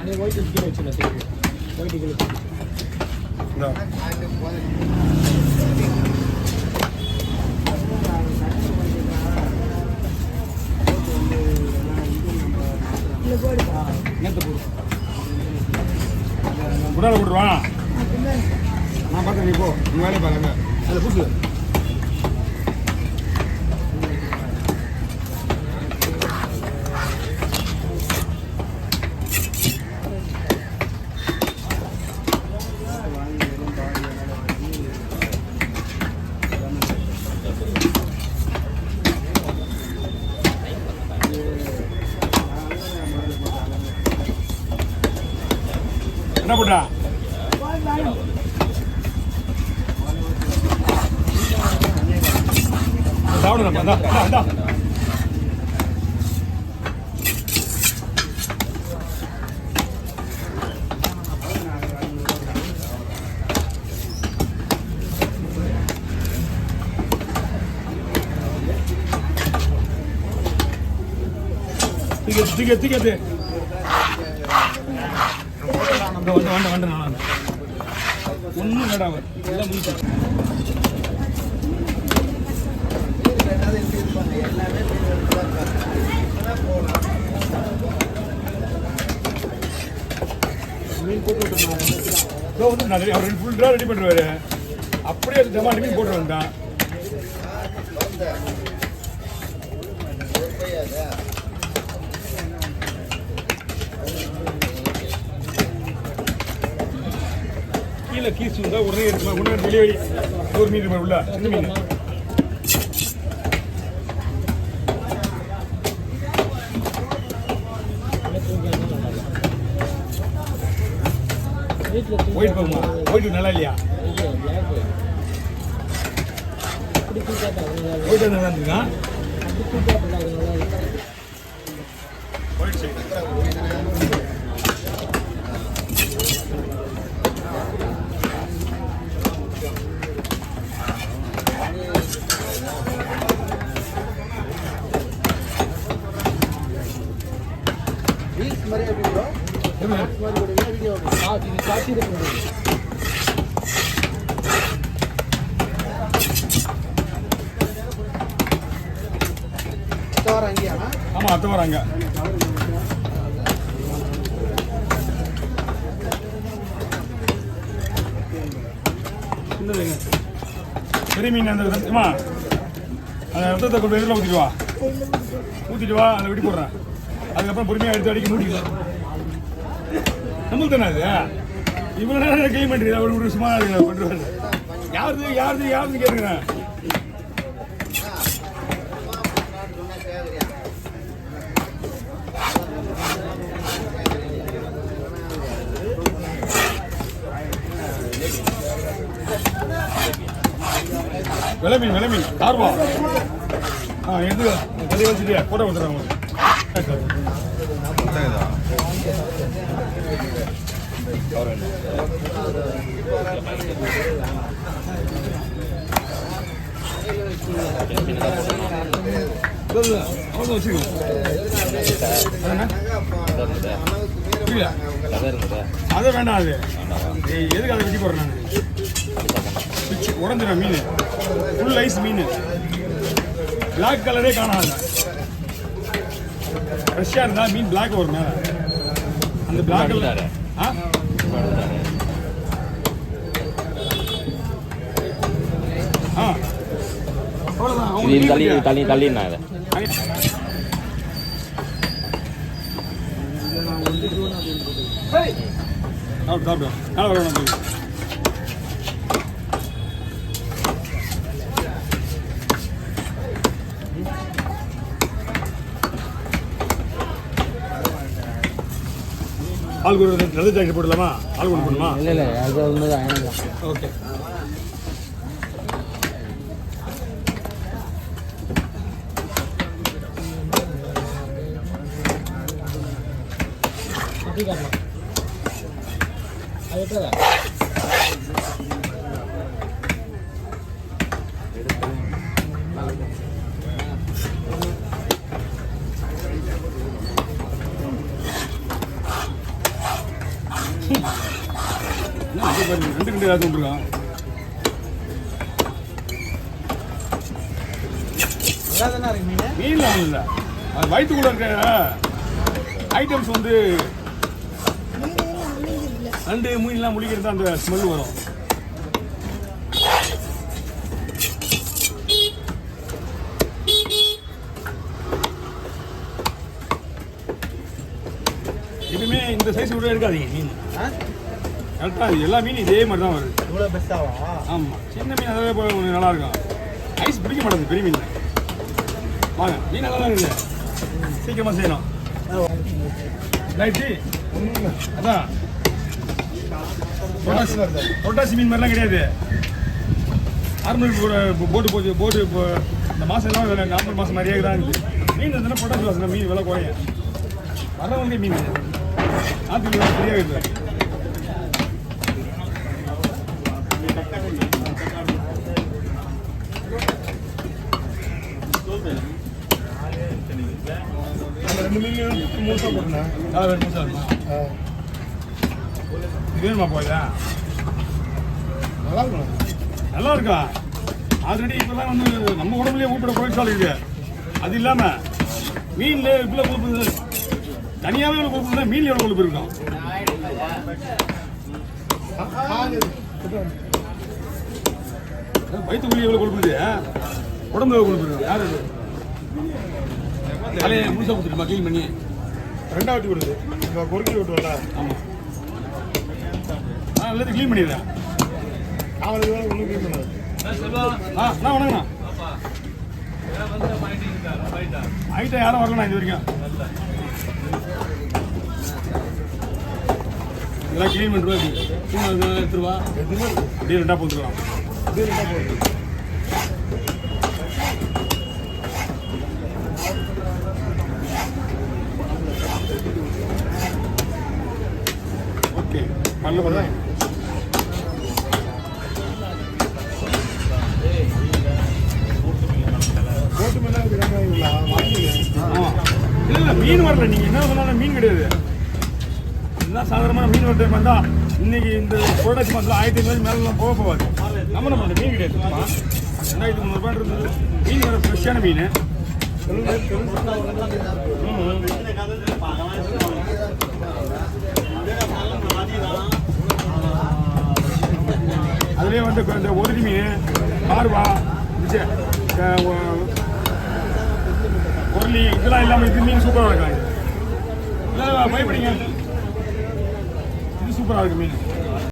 நீ ஒயிட் கீழே வச்சுருந்தேன் திருப்பி ஒயிட் கீழே குடால போட்டுருவான் நான் பார்த்தேன் நீ போ நீ வேலையை பாருங்க அதில் புதுசு என்ன போட்டா சாப்பிடுறா திகத்து ஒன்றும் இல்லடா எல்லாம் முடிச்சு மீன் போட்டு அவர் ஃபுல்லாக ரெடி பண்ணுவாரு அப்படியே டமாட்டி மீன் போட்டு வந்தான் கீழே கீஸ் இருந்தால் உடனே எடுக்கலாம் உடனே வெளியே ஒரு மீன் உள்ள சின்ன மீன் ஒயிட் போகுமா ஒயிட் நல்லா இல்லையா ஒயிட் நல்லா இருந்துங்க ஒயிட் சைடு ஆமா அத்த வராங்க பெரிய மீன் அந்த ரத்தமா அந்த ரத்தத்தை கொண்டு எதிரில் ஊற்றிட்டு வா அதை வெட்டி போடுறேன் அதுக்கப்புறம் பொறுமையாக எடுத்து அடிக்க மூடிக்கலாம் நம்மளுக்கு தானே அது இவ்வளோ நேரம் கிளீன் பண்ணுறீங்க ஒரு சும்மா பண்ணுறாரு யாருன்னு கேட்குறேன் விலை மீன் ஆர்வம் எது கதையை வச்சுட்டு போட்டோ கொடுத்துறாங்க அதை வேண்டாம் அது எதுக்கு அதை வெட்டி போடுறேன் நான் உடஞ்சிடும் மீன் ஃபுல் ஐஸ் மீன் பிளாக் கலரே காணாது ஃப்ரெஷ்ஷாக இருந்தால் மீன் பிளாக் வரும் மேலே அந்த பிளாக் கலர் தள்ளினா ஆள் ஒரு நல்ல ஜாக்கெட் போடலாமா ஆள் கொண்டு போடணுமா இல்லை அது வந்து ஓகே அது பாருங்க 2 ஏதாவது விட்டுருக்கான். நல்லா தானே இருக்கு மீன். மீன்லாம் இல்லை, அது வயிற்றுக்குள்ள இருக்க ஐட்டம்ஸ் வந்து நண்டு மீன்லாம் முழிக்கிறது அந்த ஸ்மெல் வரும். எப்பவுமே இந்த சைஸ் கூட எடுக்காதீங்க மீன். கரெக்டாக எல்லா மீன் இதே மாதிரி தான் வருது. இவ்வளோ பெஸ்ட்டாவா? ஆமாம், சின்ன மீன் அதாவது கொஞ்சம் நல்லா இருக்கும். ஐஸ் பிடிக்க மாட்டேங்குது பெரிய மீன். வாங்க, மீன் நல்லா தான் இருக்குது, சீக்கிரமாக செய்யணும். ரைட்டு, அதான் பொட்டாசி மீன் மாதிரிலாம் கிடையாது. நார்மல் போட்டு இந்த மாதம் எல்லாம் நார்மல் மாதம் நிறைய தான் இருக்குது. மீன் இருந்ததுன்னா பொட்டாசி வாசனை மீன் விலை குறையும். வரவங்க மீன் ஆற்றுல ஃப்ரீயாக இருக்குது. அந்த 2 மீன் முழுசாக போட்டுனேன். வேணுமா சார்? இது வேணுமா போயா? நல்லா இருக்கும். நல்லா இருக்கா? ஆல்ரெடி இப்போலாம் வந்து நம்ம உடம்புலேயே ஊப்பிட கொலஸ்ட்ரால் இருக்குது. அது இல்லாமல் மீனில் இவ்வளோ கொழுப்பு தனியாகவே இவ்வளோ கொழுப்பு இருந்தால் மீன் எவ்வளோ கொழுப்பு இருக்கும்? வயிற்றுக்குள்ளே எவ்வளோ கொழுப்பு இருக்குது, உடம்புல எவ்வளோ கொழுப்பு இருக்கும்? யார் தலையை முழுசாக கொடுத்துட்டுமா க்ளீன் பண்ணி 2 வாட்டி விடுது. இப்போ பொறுக்கி விட்டுவல. ஆமாம், எல்லாத்தையும் க்ளீன் பண்ணிடுறேன். அவனுக்கு வேலை ஒன்றும் க்ளீன் பண்ணாது. நான் வணங்கண்ணா. ஐட்டம் யாரும் வரலண்ணா இது வரைக்கும். இதெல்லாம் க்ளீன் பண்ணுறோம். எடுத்துருவா அப்படியே 2 போட்டுக்கலாம். அப்படியே 2 போடுது. ஓகே, பல்ல போடுறேன். போட்டு மேலே இருக்கிறாங்களா வாங்கிங்க. இல்லை மீன் வரல, நீங்கள் என்ன சொன்னாலும் மீன் கிடையாது. இதுதான் சாதாரணமான மீன் வர டைம் வந்தால் இன்னைக்கு இந்த புரொடக்ட் மாதத்தில் 1500 மேலாம் போகாது. நம்ம என்ன பண்ணுறது, மீன் கிடையாது. 2300 இருந்தது மீன், வர ஃப்ரெஷ்ஷான மீன். அதுலேயே வந்து இந்த ஒதுரி மீன், பார்வா, பொருளி இதெல்லாம் இல்லாமல் இது மீன் சூப்பராக இருக்காங்க. இதெல்லாம் பயப்படுங்க, இது சூப்பராக இருக்குது மீன்.